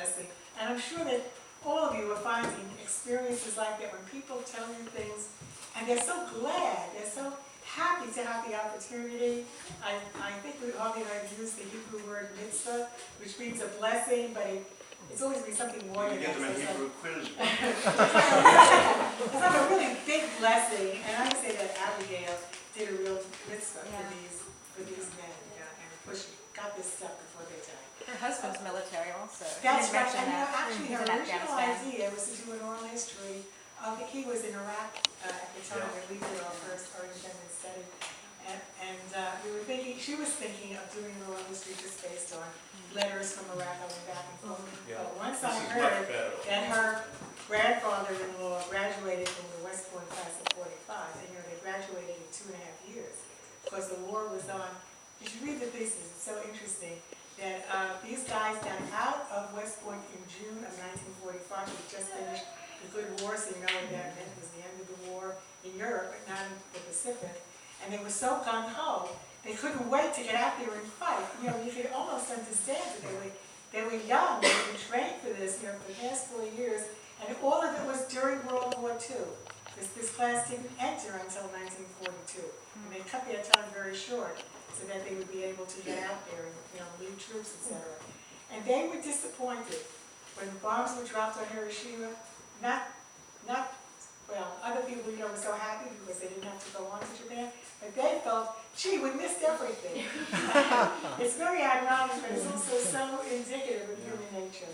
blessing. And I'm sure that all of you are finding experiences like that when people tell you things and they're so glad, they're so happy to have the opportunity. I think we all have used the Hebrew word mitzvah, which means a blessing, but it's always been something more than that. You get them in Hebrew quiz. It's like a really big blessing, and I would say that Abigail did a real mitzvah for these men, and got this stuff before they died. Her husband's military also. That's right, and actually her original idea was to do an oral history. He was in Iraq at the time when we did our first independent study, and she was thinking of doing an oral history just based on letters from Iraq going back and forth. But once I heard that her grandfather-in-law graduated from the West Point class of 45, and they graduated in 2.5 years because the war was on. You should read the thesis, it's so interesting that these guys got out of West Point in June of 1945. We just finished the Good War, so you know what that meant. It was the end of the war in Europe, but not in the Pacific. And they were so gung-ho, they couldn't wait to get out there and fight. You could almost understand that they were young, they had been trained for this, for the past 4 years, and all of it was during World War II. This class didn't enter until 1942, and they cut their time very short so that they would be able to get out there and lead troops, etc. And they were disappointed when bombs were dropped on Hiroshima. Other people, were so happy because they didn't have to go on to Japan, but they felt, gee, we missed everything. It's very ironic, but it's also so indicative of human nature.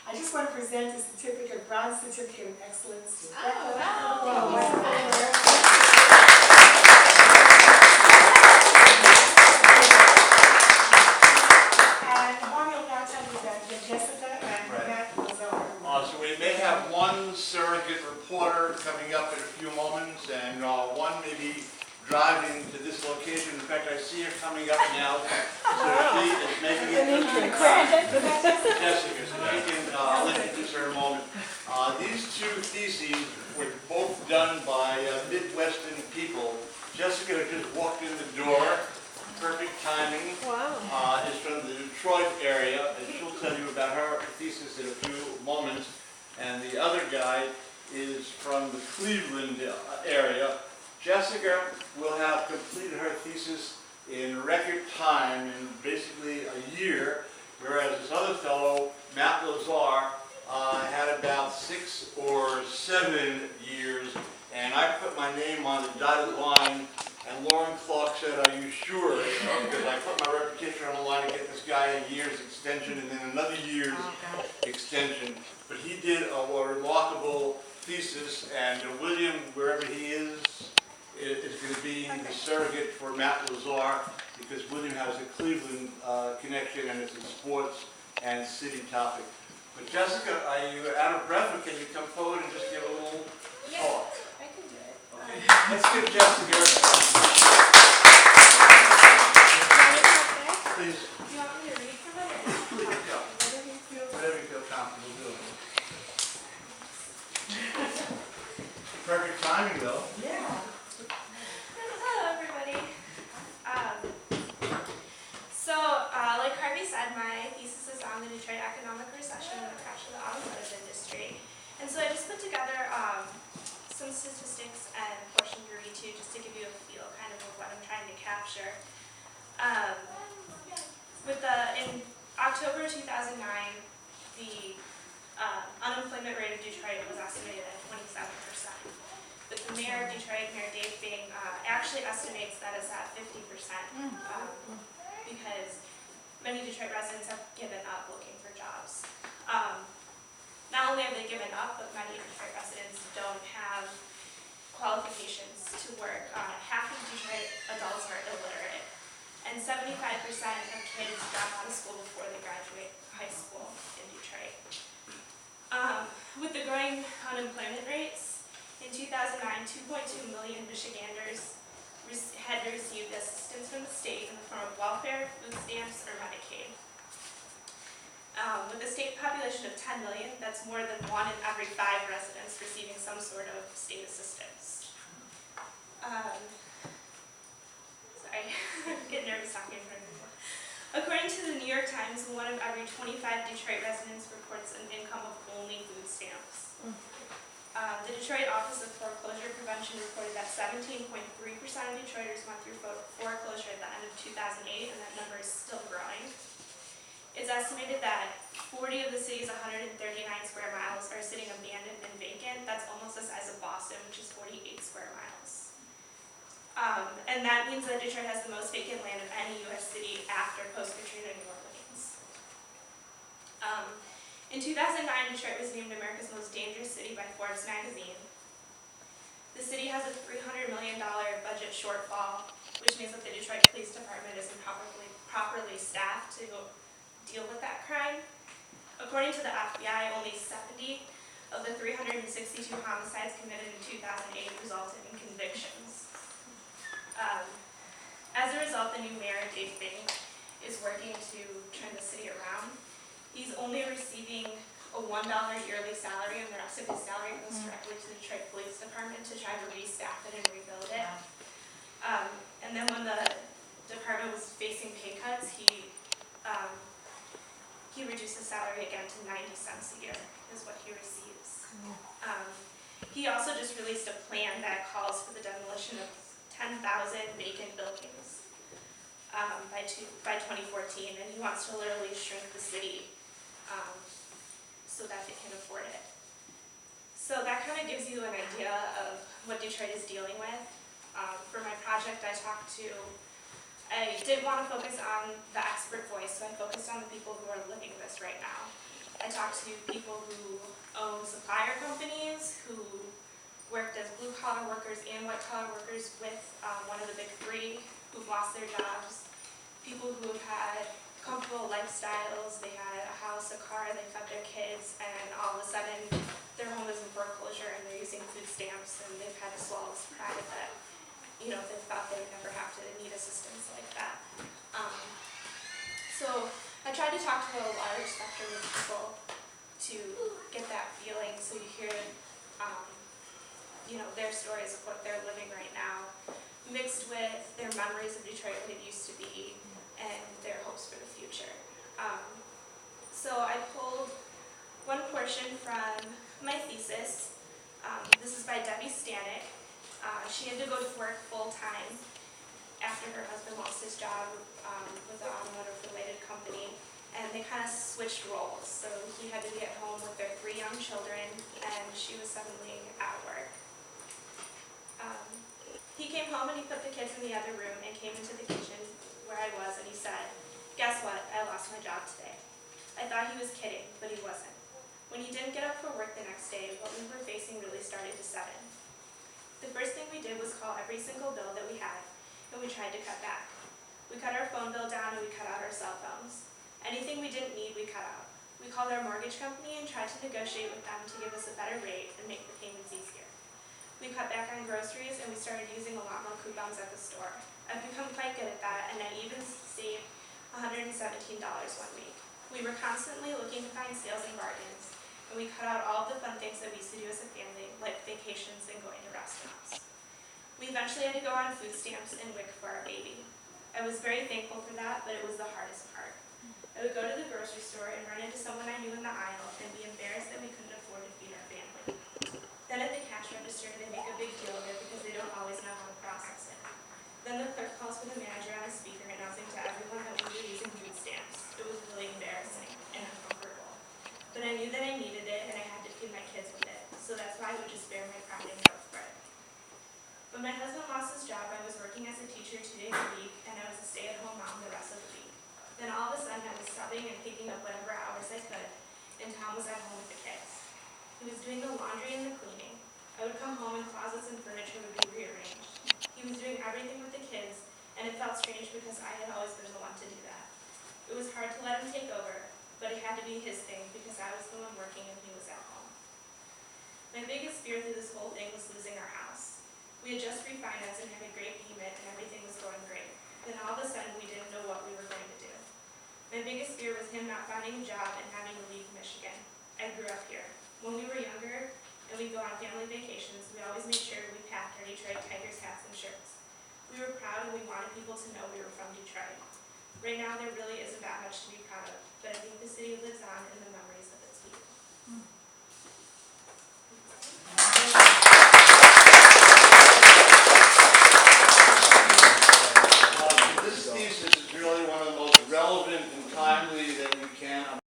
I just want to present a certificate, bronze certificate of excellence to So we may have one surrogate reporter coming up in a few moments, and one may be driving to this location. In fact, I see her coming up now. So she is making it. Jessica, so she can, I'll introduce her in a moment. These two theses were both done by Midwestern people. Jessica just walked in the door. Perfect timing. Wow. Is from the Detroit area, and she'll tell you about her thesis in a few moments. And the other guy is from the Cleveland area. Jessica will have completed her thesis in record time, in basically a year, whereas this other fellow, Matt Lazar, had about 6 or 7 years. And I put my name on the dotted line. And Lauren Clark said, are you sure? Because I put my reputation on the line to get this guy a year's extension and then another year's extension. But he did a remarkable thesis, and William, wherever he is going to be the surrogate for Matt Lazar, because William has a Cleveland connection and it's a sports and city topic. But Jessica, are you out of breath, or can you come forward and just give a little talk? Okay, let's give Jessica. Please. Do you want me to read from it? Please, go. Whatever you feel comfortable doing. Perfect timing, though. Yeah. Hello, everybody. Like Harvey said, my thesis is on the Detroit economic recession and the crash of the automotive industry. And so I just put together some statistics and portion to read too, just to give you a feel kind of what I'm trying to capture. In October 2009, the unemployment rate of Detroit was estimated at 27%. But the mayor of Detroit, Mayor Dave Bing, actually estimates that it's at 50%, because many Detroit residents have given up looking for jobs. Not only have they given up, but many Detroit residents don't have qualifications to work. Half of Detroit adults are illiterate, and 75% of kids drop out of school before they graduate high school in Detroit. With the growing unemployment rates, in 2009, 2.2 million Michiganders had received assistance from the state in the form of welfare, food stamps, or Medicaid. With a state population of 10 million, that's more than 1 in every 5 residents receiving some sort of state assistance. Sorry, I'm getting nervous talking in front of people. According to the New York Times, 1 of every 25 Detroit residents reports a The Detroit Office of Foreclosure Prevention reported that 17.3% of Detroiters went through foreclosure at the end of 2008, and that number is still growing. It's estimated that 40 of the city's 139 square miles are sitting abandoned and vacant. That's almost the size of Boston, which is 48 square miles. And that means that Detroit has the most vacant land of any U.S. city after post-Katrina New Orleans. In 2009, Detroit was named America's most dangerous city by Forbes magazine. The city has a $300 million budget shortfall, which means that the Detroit Police Department isn't properly staffed to deal with that crime. According to the FBI, only 70 of the 362 homicides committed in 2008 resulted in convictions. As a result, the new mayor, Dave Bing, is working to turn the city around. He's only receiving a $1 yearly salary, and the rest of his salary goes directly to the Detroit Police Department to try to restaff it and rebuild it. And then when the department was facing pay cuts, he reduced his salary again to 90 cents a year is what he receives. He also just released a plan that calls for the demolition of 10,000 vacant buildings by 2014, and he wants to literally shrink the city so that they can afford it. So that kind of gives you an idea of what Detroit is dealing with. For my project, I did want to focus on the expert voice, so I focused on the people who are living this right now. I talked to people who own supplier companies, who worked as blue-collar workers and white-collar workers with one of the big three, who've lost their jobs, people who have had comfortable lifestyles, they had a house, a car, they fed their kids, and all of a sudden their home is in foreclosure and they're using food stamps, and they've had to swallow this pride that, you know, they thought they would never have to need assistance like that. So I tried to talk to a large spectrum of people to get that feeling, so you hear, you know, their stories of what they're living right now, mixed with their memories of Detroit, what it used to be, and their hopes for the future. So I pulled one portion from my thesis. This is by Debbie Stanek. She had to go to work full-time after her husband lost his job with the automotive-related company, and they kind of switched roles. So he had to be at home with their 3 young children, and she was suddenly at work. He came home and he put the kids in the other room and came into the kitchen where I was, and he said, "Guess what? I lost my job today." I thought he was kidding, but he wasn't. When he didn't get up for work the next day, what we were facing really started to set in. The first thing we did was call every single bill that we had, and we tried to cut back. We cut our phone bill down and we cut out our cell phones. Anything we didn't need, we cut out. We called our mortgage company and tried to negotiate with them to give us a better rate and make the payments easier. We cut back on groceries and we started using a lot more coupons at the store. I've become quite good at that, and I even saved $117 one week. We were constantly looking to find sales and bargains, and we cut out all of the fun things that we used to do as a family, like vacations and going to restaurants. We eventually had to go on food stamps and WIC for our baby. I was very thankful for that, but it was the hardest part. I would go to the grocery store and run into someone I knew in the aisle and be embarrassed that we couldn't afford to feed our family. Then at the cash register, they make a big deal of it because they don't always know how to process it. Then the clerk calls for the manager on a speaker announcing to everyone that we were using food stamps. It was really embarrassing and uncomfortable. But I knew that I needed it and I had to feed my kids with it, so that's why I would just bear my pride and go for it. When my husband lost his job, I was working as a teacher 2 days a week, and I was a stay-at-home mom the rest of the week. Then all of a sudden I was subbing and picking up whatever hours I could, and Tom was at home with the kids. He was doing the laundry and the cleaning. I would come home and closets and furniture would be rearranged. He was doing everything with the kids, and it felt strange because I had always been the one to do that. It was hard to let him take over, but it had to be his thing because I was the one working and he was at home. My biggest fear through this whole thing was losing our house. We had just refinanced and had a great payment and everything was going great. Then all of a sudden we didn't know what we were going to do. My biggest fear was him not finding a job and having to leave Michigan. I grew up here. When we were younger and we'd go on family vacations, we always made sure we packed our Detroit Tigers hats and shirts. We were proud and we wanted people to know we were from Detroit. Right now there really isn't that much to be proud of, but I think the city lives on in the memory